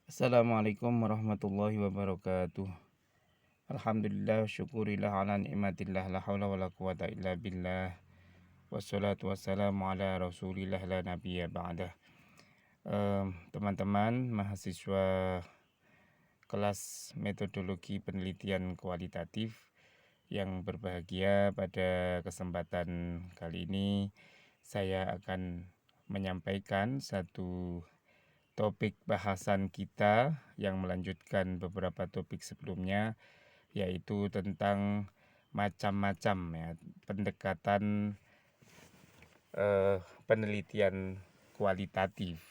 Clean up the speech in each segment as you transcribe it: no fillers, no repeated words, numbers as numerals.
Assalamualaikum warahmatullahi wabarakatuh. Alhamdulillah syukurillah ala ni'matillah la haula wala quwata illa billah. Wassalatu wassalamu ala rasulillah la nabiyya ba'dah. Teman-teman mahasiswa kelas metodologi penelitian kualitatif yang berbahagia, pada kesempatan kali ini saya akan menyampaikan satu topik bahasan kita yang melanjutkan beberapa topik sebelumnya, yaitu tentang macam-macam ya pendekatan penelitian kualitatif,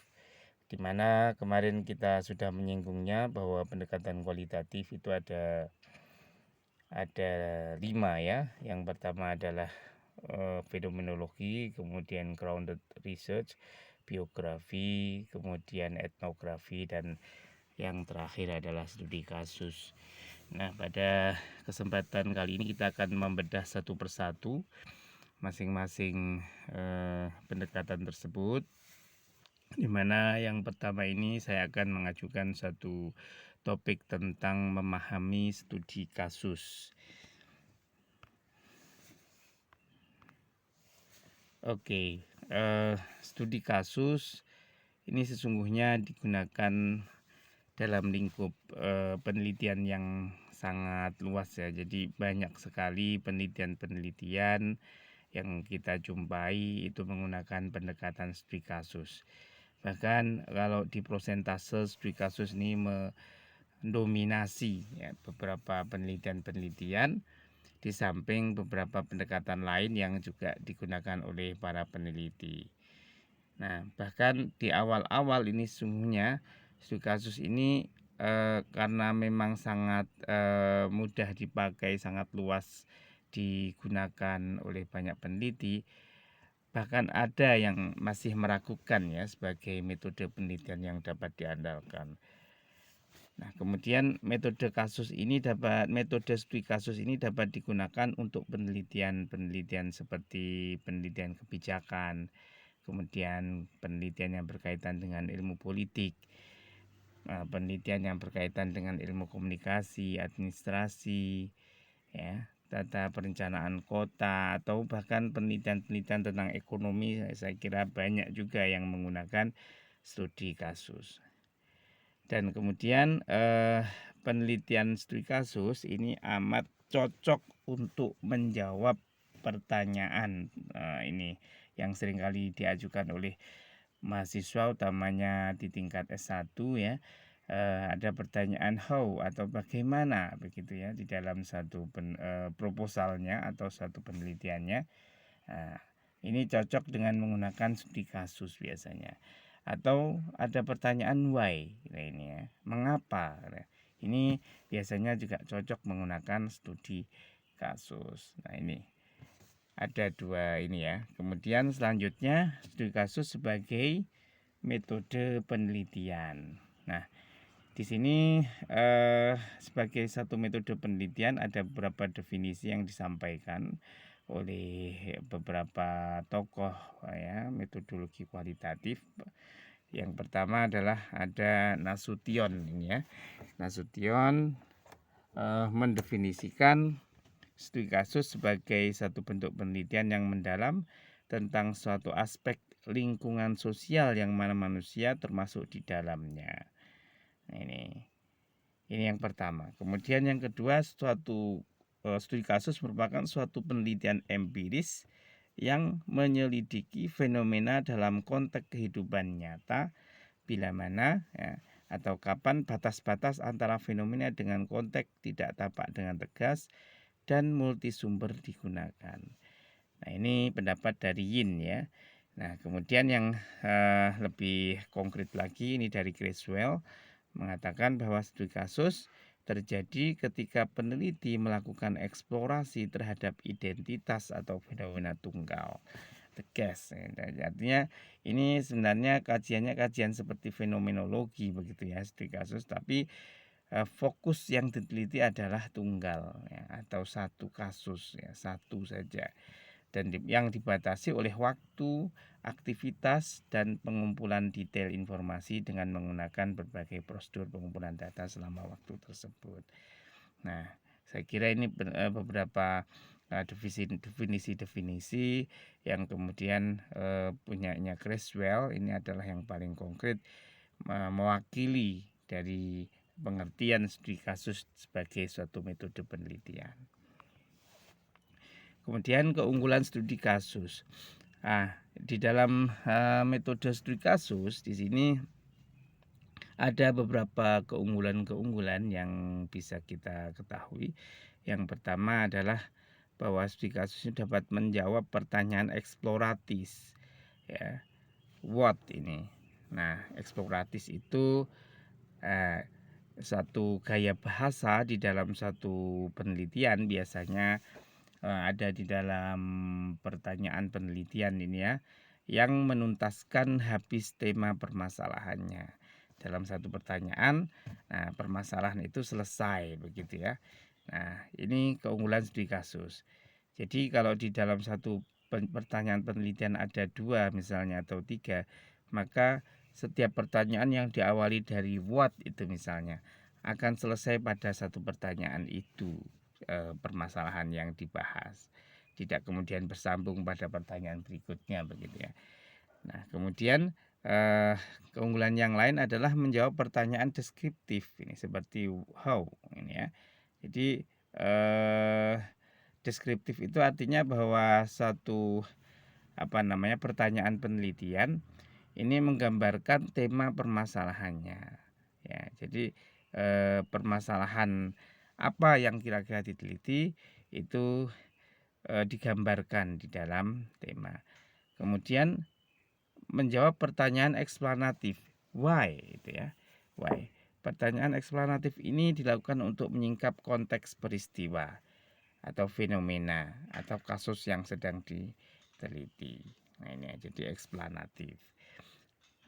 di mana kemarin kita sudah menyinggungnya bahwa pendekatan kualitatif itu ada 5 ya. Yang pertama adalah fenomenologi, kemudian grounded research, biografi, kemudian etnografi, dan yang terakhir adalah studi kasus. Nah, pada kesempatan kali ini kita akan membedah satu persatu masing-masing pendekatan tersebut, di mana yang pertama ini saya akan mengajukan satu topik tentang memahami studi kasus. Oke, studi kasus ini sesungguhnya digunakan dalam lingkup penelitian yang sangat luas ya. Jadi banyak sekali penelitian-penelitian yang kita jumpai itu menggunakan pendekatan studi kasus. Bahkan kalau di prosentase studi kasus ini mendominasi ya, beberapa penelitian-penelitian, di samping beberapa pendekatan lain yang juga digunakan oleh para peneliti. Nah, bahkan di awal-awal ini sesungguhnya studi kasus ini karena memang sangat mudah dipakai, sangat luas digunakan oleh banyak peneliti, bahkan ada yang masih meragukan ya sebagai metode penelitian yang dapat diandalkan. Nah, kemudian metode studi kasus ini dapat digunakan untuk penelitian seperti penelitian kebijakan, kemudian penelitian yang berkaitan dengan ilmu politik, penelitian yang berkaitan dengan ilmu komunikasi, administrasi, ya, tata perencanaan kota, atau bahkan penelitian-penelitian tentang ekonomi. Saya kira banyak juga yang menggunakan studi kasus. Dan kemudian penelitian studi kasus ini amat cocok untuk menjawab pertanyaan ini yang seringkali diajukan oleh mahasiswa, utamanya di tingkat S1 ya. Ada pertanyaan how atau bagaimana begitu ya di dalam satu proposalnya atau satu penelitiannya. Ini cocok dengan menggunakan studi kasus biasanya. Atau ada pertanyaan why, ini ya, mengapa. Ini biasanya juga cocok menggunakan studi kasus. Nah, ini ada 2 ini ya. Kemudian selanjutnya studi kasus sebagai metode penelitian. Nah, di sini sebagai satu metode penelitian ada beberapa definisi yang disampaikan oleh beberapa tokoh ya metodologi kualitatif. Yang pertama adalah ada Nasution ini ya. Nasution mendefinisikan studi kasus sebagai satu bentuk penelitian yang mendalam tentang suatu aspek lingkungan sosial yang mana manusia termasuk di dalamnya. Nah, ini yang pertama. Kemudian yang kedua, studi kasus merupakan suatu penelitian empiris yang menyelidiki fenomena dalam konteks kehidupan nyata, bila mana ya, atau kapan batas-batas antara fenomena dengan konteks tidak tampak dengan tegas dan multisumber digunakan. Nah, ini pendapat dari Yin ya. Nah, kemudian yang lebih konkret lagi ini dari Creswell, mengatakan bahwa studi kasus terjadi ketika peneliti melakukan eksplorasi terhadap identitas atau fenomena tunggal, tegas. Artinya ini sebenarnya kajiannya kajian seperti fenomenologi begitu ya, studi kasus, tapi fokus yang diteliti adalah tunggal ya, atau satu kasus ya, satu saja, dan yang dibatasi oleh waktu aktivitas dan pengumpulan detail informasi dengan menggunakan berbagai prosedur pengumpulan data selama waktu tersebut. Nah, saya kira ini beberapa definisi-definisi yang kemudian punyanya Creswell ini adalah yang paling konkret mewakili dari pengertian studi kasus sebagai suatu metode penelitian. Kemudian keunggulan studi kasus. Di dalam metode studi kasus di sini ada beberapa keunggulan-keunggulan yang bisa kita ketahui. Yang pertama adalah bahwa studi kasus ini dapat menjawab pertanyaan eksploratif, ya. What ini? Nah, eksploratif itu satu gaya bahasa di dalam satu penelitian biasanya ada di dalam pertanyaan penelitian ini ya, yang menuntaskan habis tema permasalahannya. Dalam satu pertanyaan, nah permasalahan itu selesai begitu ya. Nah, ini keunggulan studi kasus. Jadi kalau di dalam satu pertanyaan penelitian ada 2 misalnya atau 3, maka setiap pertanyaan yang diawali dari what itu misalnya akan selesai pada satu pertanyaan itu. Permasalahan yang dibahas, tidak kemudian bersambung pada pertanyaan berikutnya begitu ya. Nah, kemudian keunggulan yang lain adalah menjawab pertanyaan deskriptif ini seperti how ini ya. Jadi deskriptif itu artinya bahwa satu pertanyaan penelitian ini menggambarkan tema permasalahannya ya. Jadi permasalahan apa yang kira-kira diteliti itu digambarkan di dalam tema. Kemudian menjawab pertanyaan eksplanatif, why itu ya. Why? Pertanyaan eksplanatif ini dilakukan untuk menyingkap konteks peristiwa atau fenomena atau kasus yang sedang diteliti. Nah, ini jadi eksplanatif.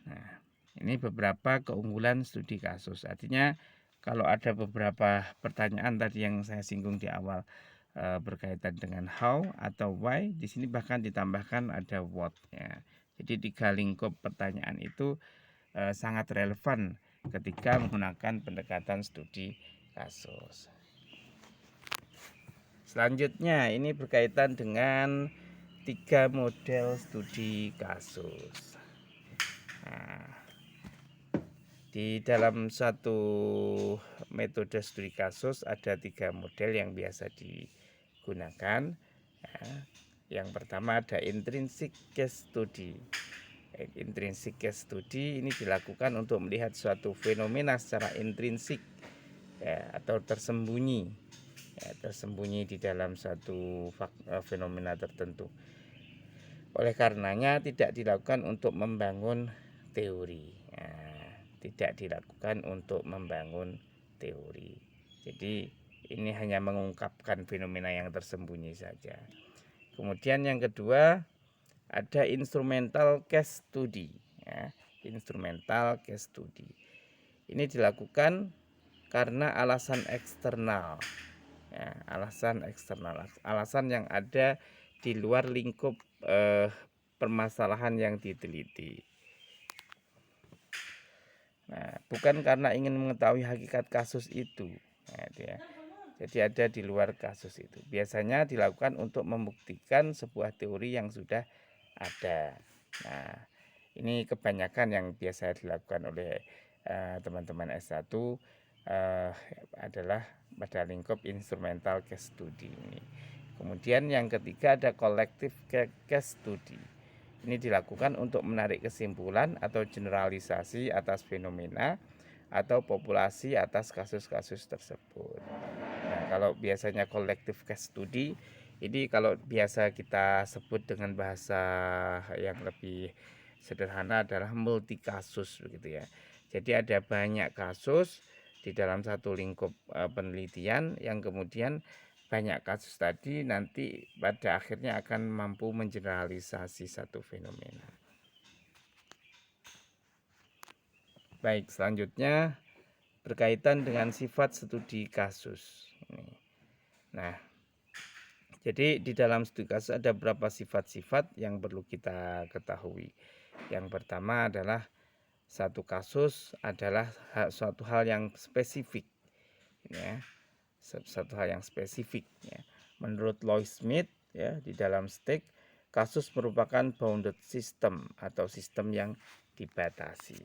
Nah, ini beberapa keunggulan studi kasus. Artinya kalau ada beberapa pertanyaan tadi yang saya singgung di awal berkaitan dengan how atau why, di sini bahkan ditambahkan ada what ya. Jadi 3 lingkup pertanyaan itu sangat relevan ketika menggunakan pendekatan studi kasus. Selanjutnya ini berkaitan dengan 3 model studi kasus. Nah, di dalam satu metode studi kasus ada 3 model yang biasa digunakan. Ya. Yang pertama ada intrinsic case study. Intrinsic case study ini dilakukan untuk melihat suatu fenomena secara intrinsik ya, atau tersembunyi, ya, tersembunyi di dalam satu fenomena tertentu. Oleh karenanya tidak dilakukan untuk membangun teori. Ya. Tidak dilakukan untuk membangun teori. Jadi ini hanya mengungkapkan fenomena yang tersembunyi saja. Kemudian yang kedua ada instrumental case study. Ya, instrumental case study. Ini dilakukan karena alasan eksternal. Ya, alasan eksternal, alasan yang ada di luar lingkup permasalahan yang diteliti. Nah, bukan karena ingin mengetahui hakikat kasus itu. Nah, itu ya. Jadi ada di luar kasus itu. Biasanya dilakukan untuk membuktikan sebuah teori yang sudah ada. Nah, ini kebanyakan yang biasa dilakukan oleh teman-teman S1 adalah pada lingkup instrumental case study ini. Kemudian yang ketiga ada collective case study. Ini dilakukan untuk menarik kesimpulan atau generalisasi atas fenomena atau populasi atas kasus-kasus tersebut. Nah, kalau biasanya collective case study, ini kalau biasa kita sebut dengan bahasa yang lebih sederhana adalah multi kasus begitu ya. Jadi ada banyak kasus di dalam satu lingkup penelitian yang kemudian banyak kasus tadi nanti pada akhirnya akan mampu mengeneralisasi satu fenomena. Baik, selanjutnya berkaitan dengan sifat studi kasus. Nah, Jadi di dalam studi kasus ada beberapa sifat-sifat yang perlu kita ketahui. Yang pertama adalah satu kasus adalah suatu hal yang spesifik, ya, satu hal yang spesifik. Ya. Menurut Loy Smith, ya, di dalam STIC, kasus merupakan bounded system atau sistem yang dibatasi.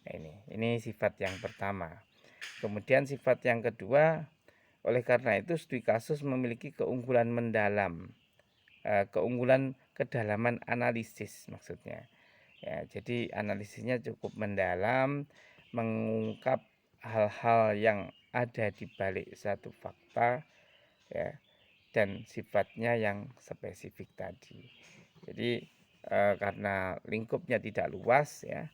Nah, ini sifat yang pertama. Kemudian sifat yang kedua, oleh karena itu studi kasus memiliki keunggulan mendalam, keunggulan kedalaman analisis maksudnya. Ya, jadi analisisnya cukup mendalam, mengungkap hal-hal yang ada di balik satu fakta, ya, dan sifatnya yang spesifik tadi. Jadi karena lingkupnya tidak luas, ya,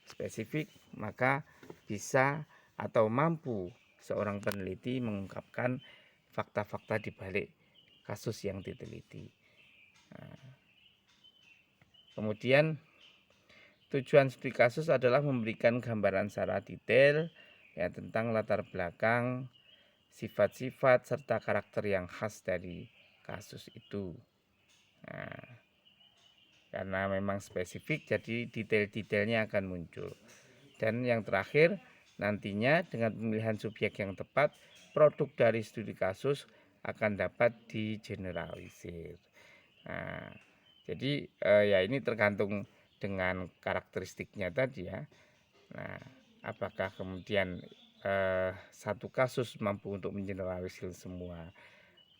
spesifik, maka bisa atau mampu seorang peneliti mengungkapkan fakta-fakta di balik kasus yang diteliti. Nah, kemudian tujuan studi kasus adalah memberikan gambaran secara detail, ya, tentang latar belakang, sifat-sifat serta karakter yang khas dari kasus itu. Nah, karena memang spesifik, jadi detail-detailnya akan muncul. Dan yang terakhir, nantinya dengan pemilihan subjek yang tepat, produk dari studi kasus akan dapat digeneralisir. Nah, jadi ya ini tergantung dengan karakteristiknya tadi, ya. Nah, apakah kemudian satu kasus mampu untuk mengeneralisir semua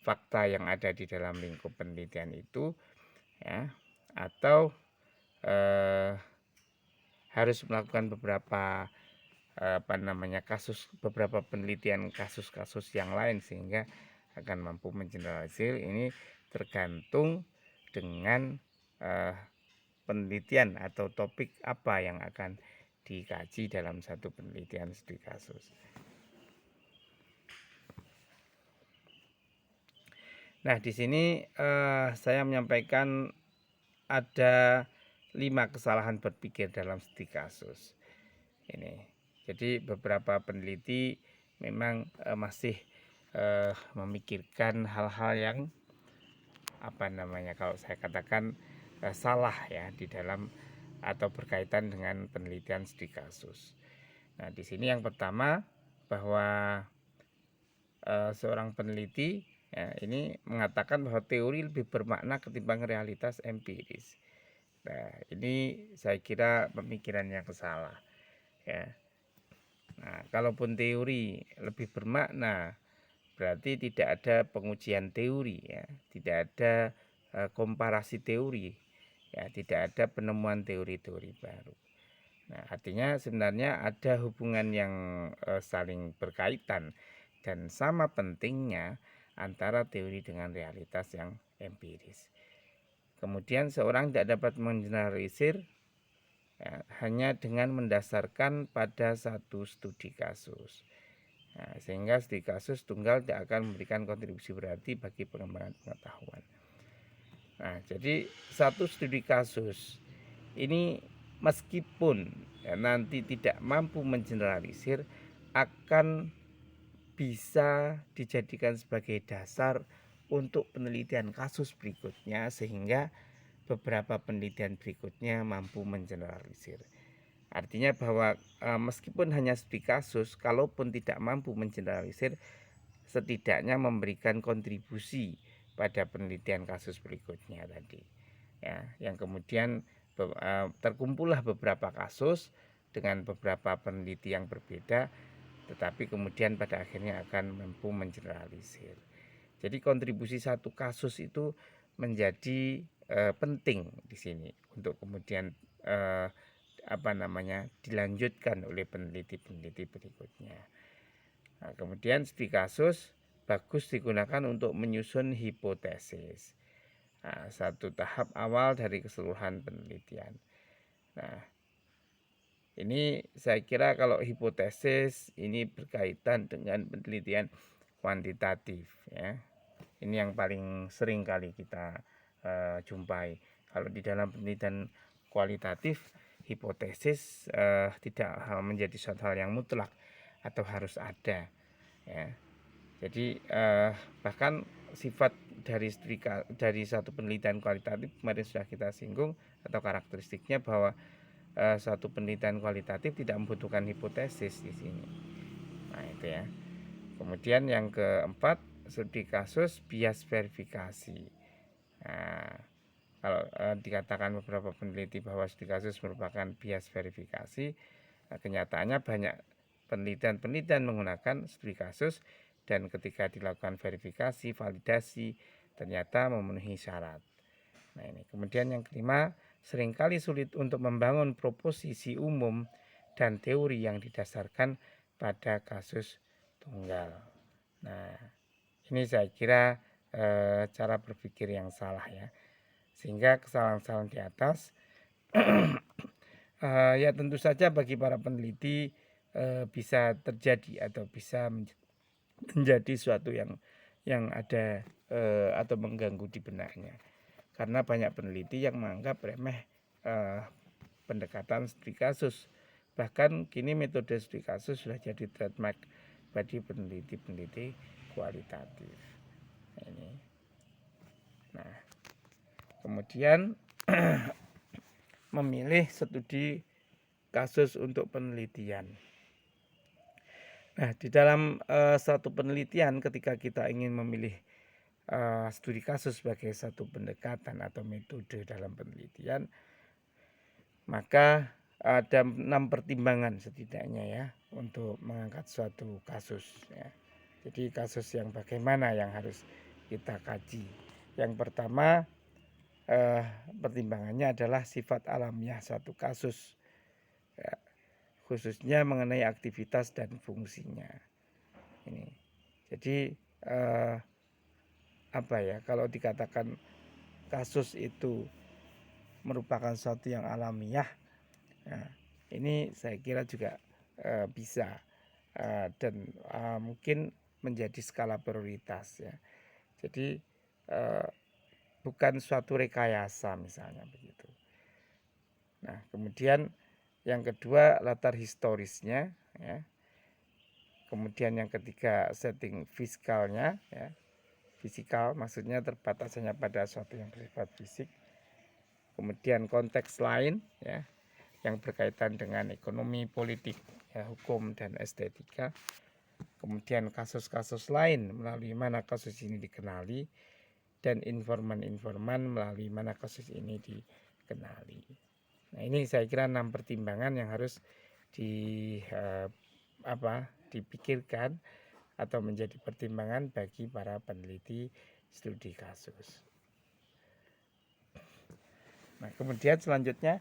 fakta yang ada di dalam lingkup penelitian itu, ya, atau harus melakukan beberapa beberapa penelitian kasus-kasus yang lain sehingga akan mampu mengeneralisir. Ini tergantung dengan penelitian atau topik apa yang akan dikaji dalam satu penelitian studi kasus. Nah, di sini saya menyampaikan ada 5 kesalahan berpikir dalam studi kasus. Ini. Jadi beberapa peneliti memang masih memikirkan hal-hal yang kalau saya katakan salah, ya, di dalam atau berkaitan dengan penelitian studi kasus. Nah, di sini yang pertama bahwa seorang peneliti, ya, ini mengatakan bahwa teori lebih bermakna ketimbang realitas empiris. Nah, ini saya kira pemikiran yang salah, ya. Nah, kalaupun teori lebih bermakna, berarti tidak ada pengujian teori, ya, tidak ada komparasi teori, ya, tidak ada penemuan teori-teori baru. Nah, artinya sebenarnya ada hubungan yang saling berkaitan dan sama pentingnya antara teori dengan realitas yang empiris. Kemudian seorang tidak dapat mengeneralisir, ya, hanya dengan mendasarkan pada satu studi kasus. Nah, sehingga studi kasus tunggal tidak akan memberikan kontribusi berarti bagi pengembangan pengetahuan. Nah, jadi satu studi kasus ini meskipun, ya, nanti tidak mampu mengeneralisir, akan bisa dijadikan sebagai dasar untuk penelitian kasus berikutnya sehingga beberapa penelitian berikutnya mampu mengeneralisir. Artinya bahwa meskipun hanya studi kasus, kalaupun tidak mampu mengeneralisir, setidaknya memberikan kontribusi pada penelitian kasus berikutnya tadi, ya, yang kemudian terkumpullah beberapa kasus dengan beberapa peneliti yang berbeda, tetapi kemudian pada akhirnya akan mampu mengeneralisir. Jadi kontribusi satu kasus itu menjadi penting di sini untuk kemudian dilanjutkan oleh peneliti-peneliti berikutnya. Nah, kemudian studi kasus bagus digunakan untuk menyusun hipotesis. Nah, satu tahap awal dari keseluruhan penelitian. Nah, ini saya kira kalau hipotesis ini berkaitan dengan penelitian kuantitatif, ya. Ini yang paling sering kali kita jumpai. Kalau di dalam penelitian kualitatif, hipotesis tidak menjadi suatu hal yang mutlak atau harus ada, ya. Jadi bahkan sifat dari satu penelitian kualitatif kemarin sudah kita singgung, atau karakteristiknya bahwa suatu penelitian kualitatif tidak membutuhkan hipotesis di sini. Nah, itu ya. Kemudian yang keempat, studi kasus bias verifikasi. Nah, kalau dikatakan beberapa peneliti bahwa studi kasus merupakan bias verifikasi, kenyataannya banyak penelitian menggunakan studi kasus, dan ketika dilakukan verifikasi, validasi, ternyata memenuhi syarat. Nah, ini. Kemudian yang kelima, seringkali sulit untuk membangun proposisi umum dan teori yang didasarkan pada kasus tunggal. Nah, ini saya kira cara berpikir yang salah ya. Sehingga kesalahan-kesalahan di atas ya tentu saja bagi para peneliti bisa terjadi atau bisa menjadi suatu yang ada atau mengganggu di benaknya. Karena banyak peneliti yang menganggap remeh pendekatan studi kasus. Bahkan kini metode studi kasus sudah jadi trademark bagi peneliti-peneliti kualitatif. Ini. Nah, kemudian memilih studi kasus untuk penelitian. Nah, di dalam satu penelitian, ketika kita ingin memilih studi kasus sebagai satu pendekatan atau metode dalam penelitian, maka ada 6 pertimbangan setidaknya ya untuk mengangkat suatu kasus ya. Jadi kasus yang bagaimana yang harus kita kaji. Yang pertama, pertimbangannya adalah sifat alamiah suatu kasus ya, khususnya mengenai aktivitas dan fungsinya. Ini. Jadi apa ya, kalau dikatakan kasus itu merupakan sesuatu yang alamiah, nah, ini saya kira juga bisa dan mungkin menjadi skala prioritas ya. Jadi bukan suatu rekayasa misalnya begitu. Nah, kemudian yang kedua, latar historisnya ya. Kemudian yang ketiga, setting fiskalnya ya. Fisikal maksudnya terbatas hanya pada sesuatu yang bersifat fisik. Kemudian konteks lain ya, yang berkaitan dengan ekonomi, politik, ya, hukum dan estetika. Kemudian kasus-kasus lain melalui mana kasus ini dikenali, dan informan-informan melalui mana kasus ini dikenali. Nah, ini saya kira 6 pertimbangan yang harus dipikirkan atau menjadi pertimbangan bagi para peneliti studi kasus. Nah, kemudian selanjutnya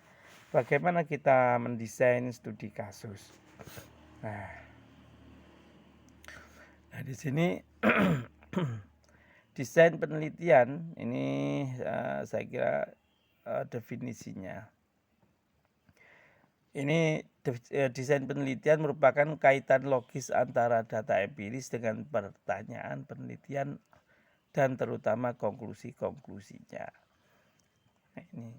bagaimana kita mendesain studi kasus. Nah di sini desain penelitian ini saya kira definisinya. Ini desain penelitian merupakan kaitan logis antara data empiris dengan pertanyaan penelitian dan terutama konklusi-konklusinya. Nah, ini.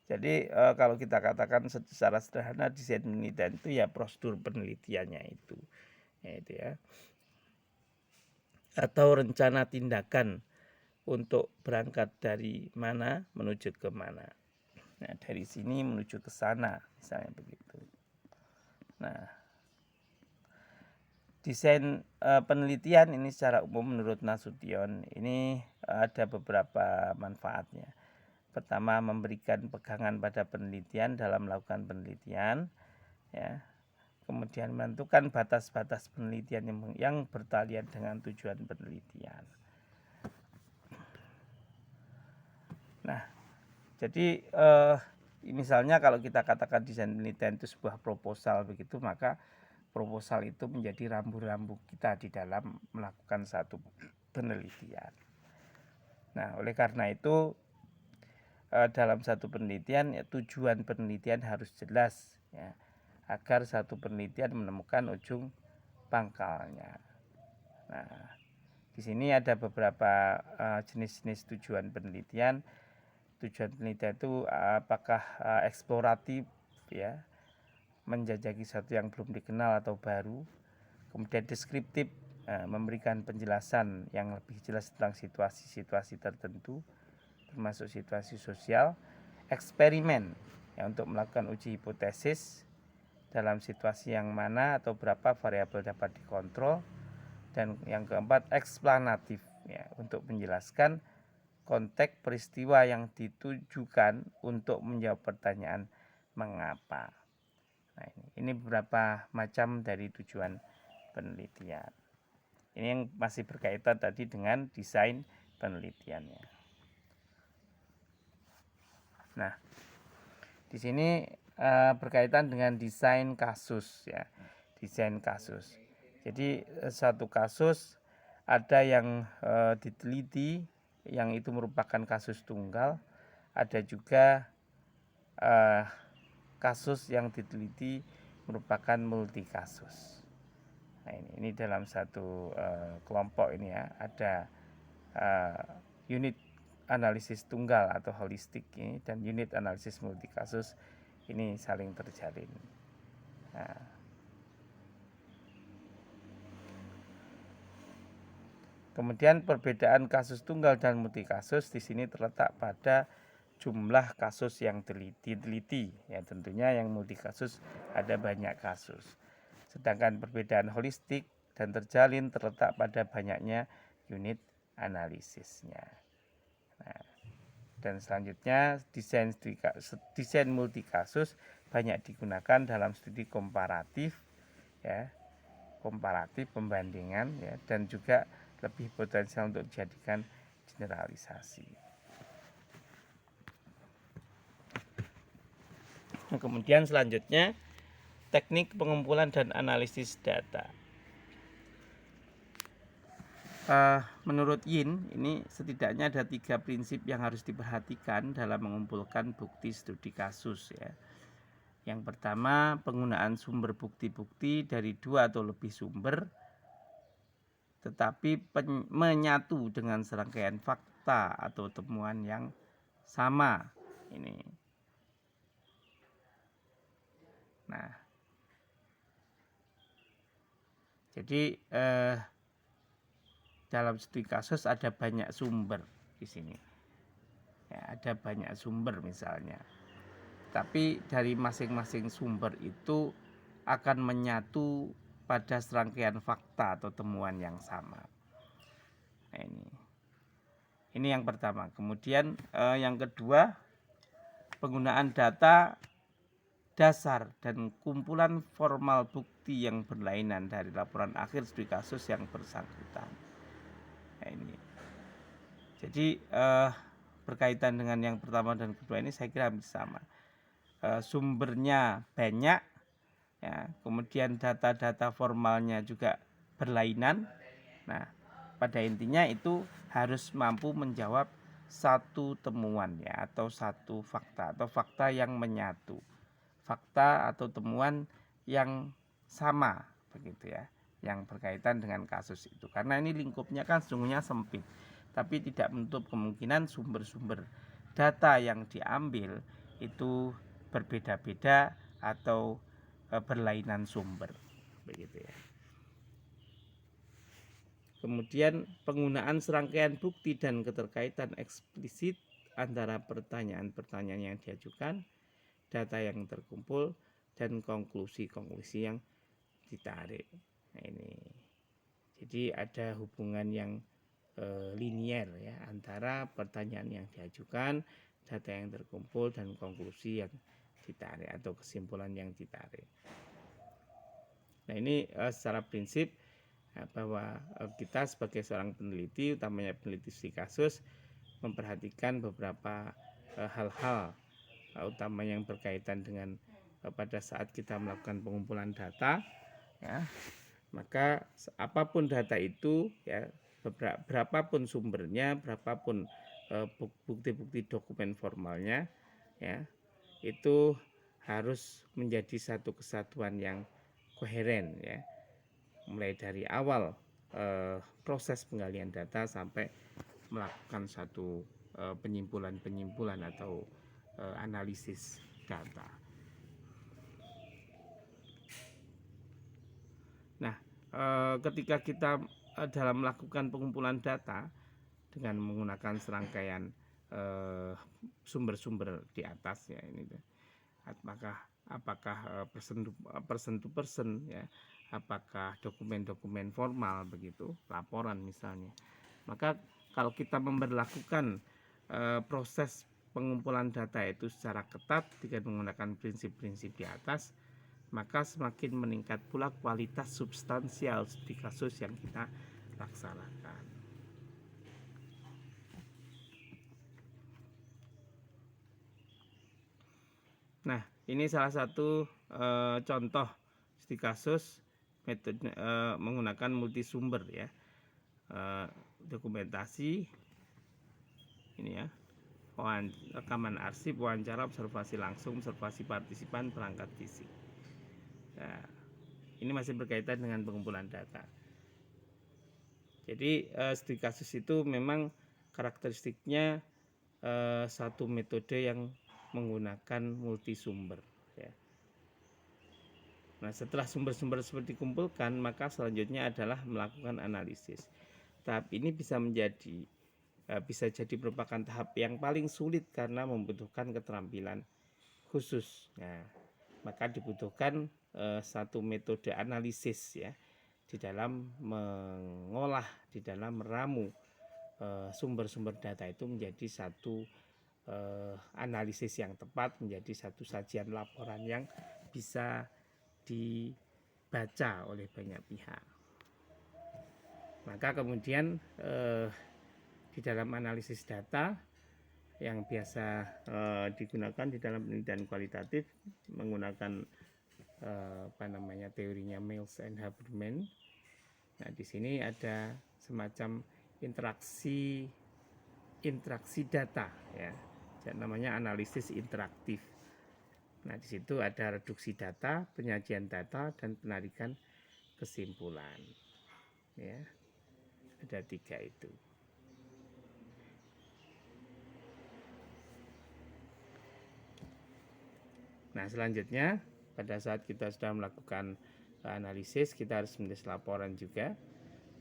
Jadi kalau kita katakan secara sederhana, desain penelitian itu ya prosedur penelitiannya itu ya. Atau rencana tindakan untuk berangkat dari mana menuju ke mana. Nah, dari sini menuju ke sana, misalnya begitu. Nah, desain penelitian ini secara umum menurut Nasution ini ada beberapa manfaatnya. Pertama, memberikan pegangan pada penelitian dalam melakukan penelitian, ya. Kemudian menentukan batas-batas penelitian yang bertalian dengan tujuan penelitian. Nah, jadi misalnya kalau kita katakan desain penelitian itu sebuah proposal begitu, maka proposal itu menjadi rambu-rambu kita di dalam melakukan satu penelitian. Nah, oleh karena itu dalam satu penelitian ya, tujuan penelitian harus jelas ya, agar satu penelitian menemukan ujung pangkalnya. Nah, di sini ada beberapa jenis-jenis tujuan penelitian. Tujuan penelitian itu apakah eksploratif ya, menjajaki sesuatu yang belum dikenal atau baru. Kemudian deskriptif memberikan penjelasan yang lebih jelas tentang situasi-situasi tertentu, termasuk situasi sosial, eksperimen ya, untuk melakukan uji hipotesis dalam situasi yang mana atau berapa variabel dapat dikontrol, dan yang keempat eksplanatif ya, untuk menjelaskan konteks peristiwa yang ditujukan untuk menjawab pertanyaan mengapa. Nah, ini beberapa macam dari tujuan penelitian. Ini yang masih berkaitan tadi dengan desain penelitiannya. Nah, di sini berkaitan dengan desain kasus ya, desain kasus. Jadi satu kasus ada yang diteliti yang itu merupakan kasus tunggal, ada juga kasus yang diteliti merupakan multi kasus. Nah, ini dalam satu kelompok ini ya, ada unit analisis tunggal atau holistik ini dan unit analisis multi kasus ini saling terjalin. Nah, kemudian perbedaan kasus tunggal dan multi kasus di sini terletak pada jumlah kasus yang diteliti ya, tentunya yang multi kasus ada banyak kasus, sedangkan perbedaan holistik dan terjalin terletak pada banyaknya unit analisisnya. Nah, dan selanjutnya desain multi kasus banyak digunakan dalam studi komparatif ya, komparatif pembandingan ya, dan juga lebih potensial untuk dijadikan generalisasi. Nah, kemudian selanjutnya teknik pengumpulan dan analisis data. Menurut Yin, ini setidaknya ada 3 prinsip yang harus diperhatikan dalam mengumpulkan bukti studi kasus ya. Yang pertama, penggunaan sumber bukti-bukti dari 2 atau lebih sumber, tetapi menyatu dengan serangkaian fakta atau temuan yang sama. Ini. Nah, jadi dalam studi kasus ada banyak sumber di sini. Ya, ada banyak sumber misalnya. Tapi dari masing-masing sumber itu akan menyatu pada serangkaian fakta atau temuan yang sama. Nah, ini yang pertama. Kemudian yang kedua, penggunaan data dasar dan kumpulan formal bukti yang berlainan dari laporan akhir studi kasus yang bersangkutan. Nah, ini. Jadi berkaitan dengan yang pertama dan kedua ini saya kira hampir sama. Sumbernya banyak, ya, kemudian data-data formalnya juga berlainan. Nah, pada intinya itu harus mampu menjawab satu temuan ya, atau satu fakta atau fakta yang menyatu, fakta atau temuan yang sama begitu ya, yang berkaitan dengan kasus itu. Karena ini lingkupnya kan sesungguhnya sempit, tapi tidak menutup kemungkinan sumber-sumber data yang diambil itu berbeda-beda atau berlainan sumber begitu ya. Kemudian penggunaan serangkaian bukti dan keterkaitan eksplisit antara pertanyaan-pertanyaan yang diajukan, data yang terkumpul, dan konklusi-konklusi yang ditarik. Nah, ini. Jadi ada hubungan yang linier ya antara pertanyaan yang diajukan, data yang terkumpul, dan konklusi yang ditarik atau kesimpulan yang ditarik. Nah, ini secara prinsip bahwa kita sebagai seorang peneliti, utamanya peneliti studi kasus, memperhatikan beberapa hal-hal utama yang berkaitan dengan pada saat kita melakukan pengumpulan data ya, maka apapun data itu ya, berapapun sumbernya, berapapun bukti-bukti dokumen formalnya ya, itu harus menjadi satu kesatuan yang koheren ya, mulai dari awal proses penggalian data sampai melakukan satu penyimpulan atau analisis data. Nah, ketika kita dalam melakukan pengumpulan data dengan menggunakan serangkaian sumber-sumber di atas ya ini, apakah person to person ya, apakah dokumen-dokumen formal begitu, laporan misalnya. Maka kalau kita memberlakukan proses pengumpulan data itu secara ketat dengan menggunakan prinsip-prinsip di atas, maka semakin meningkat pula kualitas substansial di kasus yang kita laksanakan. Nah, ini salah satu contoh studi kasus metode menggunakan multisumber ya, dokumentasi ini ya, rekaman arsip, wawancara, observasi langsung, observasi partisipan, perangkat fisik. Nah, ini masih berkaitan dengan pengumpulan data. Jadi studi kasus itu memang karakteristiknya satu metode yang menggunakan multisumber ya. Nah, setelah sumber-sumber seperti dikumpulkan, maka selanjutnya adalah melakukan analisis. Tahap ini bisa jadi merupakan tahap yang paling sulit karena membutuhkan keterampilan khusus. Nah, maka dibutuhkan satu metode analisis ya, di dalam mengolah, di dalam meramu sumber-sumber data itu menjadi satu analisis yang tepat, menjadi satu sajian laporan yang bisa dibaca oleh banyak pihak. Maka kemudian di dalam analisis data yang biasa digunakan di dalam penelitian kualitatif menggunakan teorinya Mills and Haberman. Nah, di sini ada semacam interaksi data ya, namanya analisis interaktif. Nah, di situ ada reduksi data, penyajian data, dan penarikan kesimpulan ya, ada 3 itu. Nah, selanjutnya pada saat kita sudah melakukan analisis, kita harus menulis laporan juga.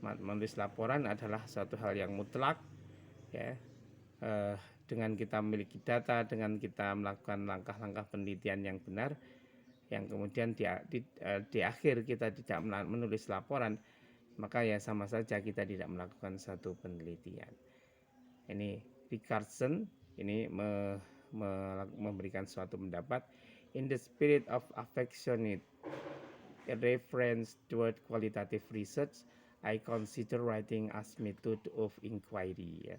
Menulis laporan adalah suatu hal yang mutlak ya. Dengan kita memiliki data, dengan kita melakukan langkah-langkah penelitian yang benar, yang kemudian di akhir kita tidak menulis laporan, maka ya sama saja kita tidak melakukan satu penelitian. Ini Richardson ini memberikan suatu pendapat, in the spirit of affectionate reference toward qualitative research, I consider writing as method of inquiry,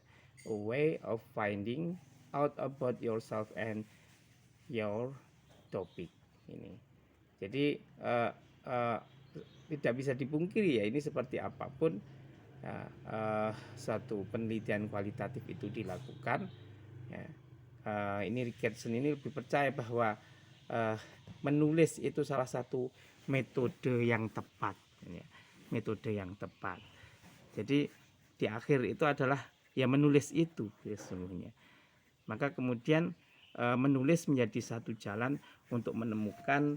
a way of finding out about yourself and your topic. Ini jadi tidak bisa dipungkiri ya, ini seperti apapun satu penelitian kualitatif itu dilakukan ya, ini Richardson ini lebih percaya bahwa menulis itu salah satu metode yang tepat ya, metode yang tepat. Jadi di akhir itu adalah ya menulis itu ya, sesungguhnya. Maka kemudian menulis menjadi satu jalan untuk menemukan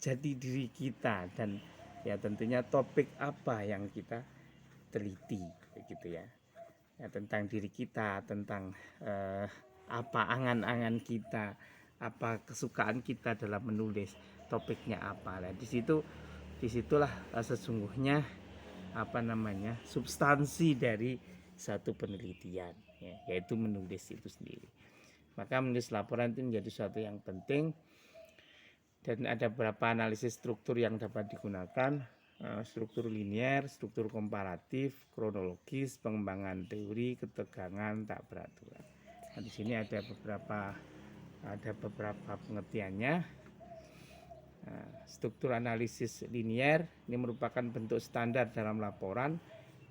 jati diri kita, dan ya tentunya topik apa yang kita teliti begitu ya, tentang diri kita, tentang apa angan-angan kita, apa kesukaan kita dalam menulis, topiknya apa. Nah, disitulah sesungguhnya substansi dari satu penelitian ya, yaitu menulis itu sendiri. Maka menulis laporan itu menjadi sesuatu yang penting, dan ada beberapa analisis struktur yang dapat digunakan, struktur linier, struktur komparatif, kronologis, pengembangan teori, ketegangan tak beraturan. Nah, di sini ada beberapa pengertiannya. Struktur analisis linier ini merupakan bentuk standar dalam laporan,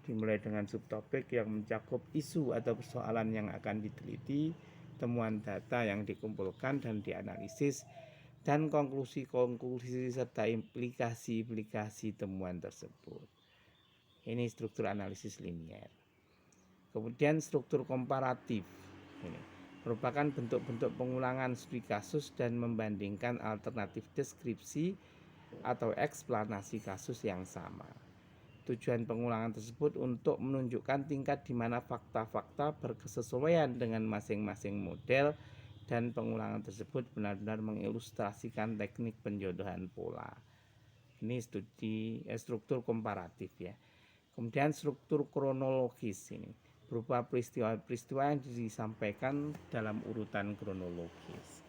dimulai dengan subtopik yang mencakup isu atau persoalan yang akan diteliti, temuan data yang dikumpulkan dan dianalisis, dan konklusi-konklusi serta implikasi-implikasi temuan tersebut. Ini struktur analisis linier. Kemudian struktur komparatif ini merupakan bentuk-bentuk pengulangan studi kasus dan membandingkan alternatif deskripsi atau eksplanasi kasus yang sama. Tujuan pengulangan tersebut untuk menunjukkan tingkat di mana fakta-fakta berkesesuaian dengan masing-masing model, dan pengulangan tersebut benar-benar mengilustrasikan teknik penjodohan pola. Ini struktur komparatif ya. Kemudian struktur kronologis ini berupa peristiwa-peristiwa yang disampaikan dalam urutan kronologis.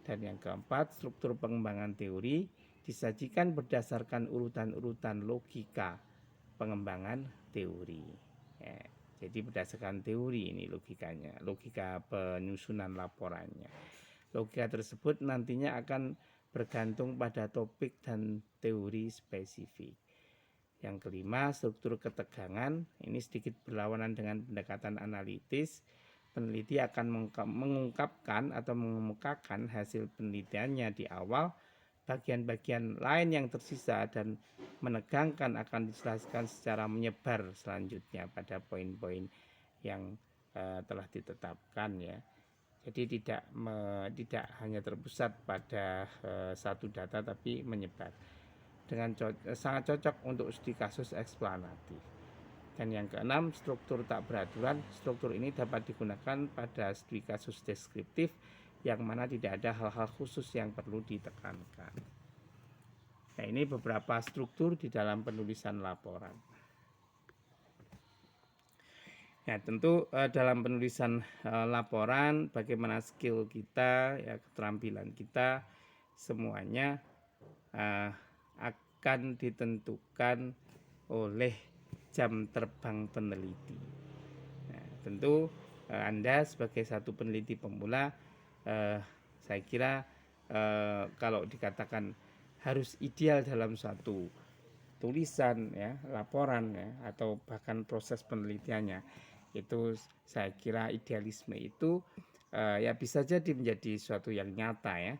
Dan yang keempat, struktur pengembangan teori disajikan berdasarkan urutan-urutan logika pengembangan teori. Ya, jadi berdasarkan teori ini logikanya, logika penyusunan laporannya. Logika tersebut nantinya akan bergantung pada topik dan teori spesifik. Yang kelima, struktur ketegangan. Ini sedikit berlawanan dengan pendekatan analitis. Peneliti akan mengungkapkan atau mengemukakan hasil penelitiannya di awal, bagian-bagian lain yang tersisa dan menegangkan akan dijelaskan secara menyebar selanjutnya pada poin-poin yang telah ditetapkan ya. Jadi tidak hanya terpusat pada satu data tapi menyebar. Dengan sangat cocok untuk studi kasus eksplanatif. Dan yang keenam, struktur tak beraturan. Struktur ini dapat digunakan pada studi kasus deskriptif yang mana tidak ada hal-hal khusus yang perlu ditekankan. Nah, ini beberapa struktur di dalam penulisan laporan. Ya, tentu dalam penulisan laporan, bagaimana skill kita, ya, keterampilan kita, semuanya akan ditentukan oleh jam terbang peneliti. Nah, tentu Anda sebagai satu peneliti pemula, saya kira kalau dikatakan harus ideal dalam suatu tulisan ya, laporan ya, atau bahkan proses penelitiannya, itu saya kira idealisme itu ya bisa jadi menjadi suatu yang nyata ya,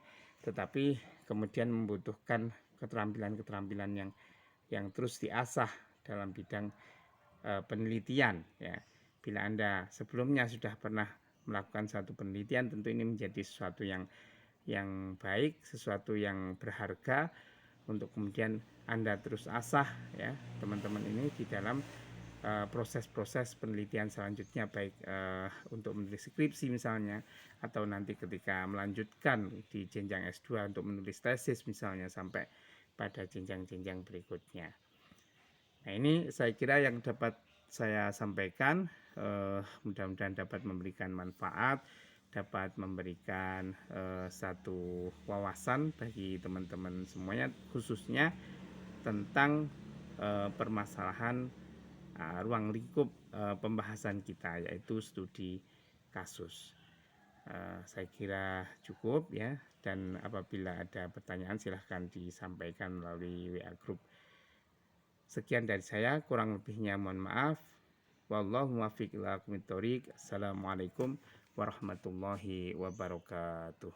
tetapi kemudian membutuhkan keterampilan-keterampilan yang terus diasah dalam bidang penelitian ya. Bila Anda sebelumnya sudah pernah melakukan satu penelitian, tentu ini menjadi sesuatu yang baik, sesuatu yang berharga untuk kemudian Anda terus asah ya teman-teman ini di dalam proses-proses penelitian selanjutnya, baik untuk menulis skripsi misalnya, atau nanti ketika melanjutkan di jenjang S2 untuk menulis tesis misalnya, sampai pada jenjang-jenjang berikutnya. Nah, ini saya kira yang dapat saya sampaikan, mudah-mudahan dapat memberikan manfaat, dapat memberikan satu wawasan bagi teman-teman semuanya, khususnya tentang permasalahan ruang lingkup pembahasan kita, yaitu studi kasus. Saya kira cukup ya, dan apabila ada pertanyaan silahkan disampaikan melalui WA Group. Sekian dari saya, kurang lebihnya mohon maaf. Wallahu muwaffiq ila aqwamit thoriq. Assalamualaikum warahmatullahi wabarakatuh.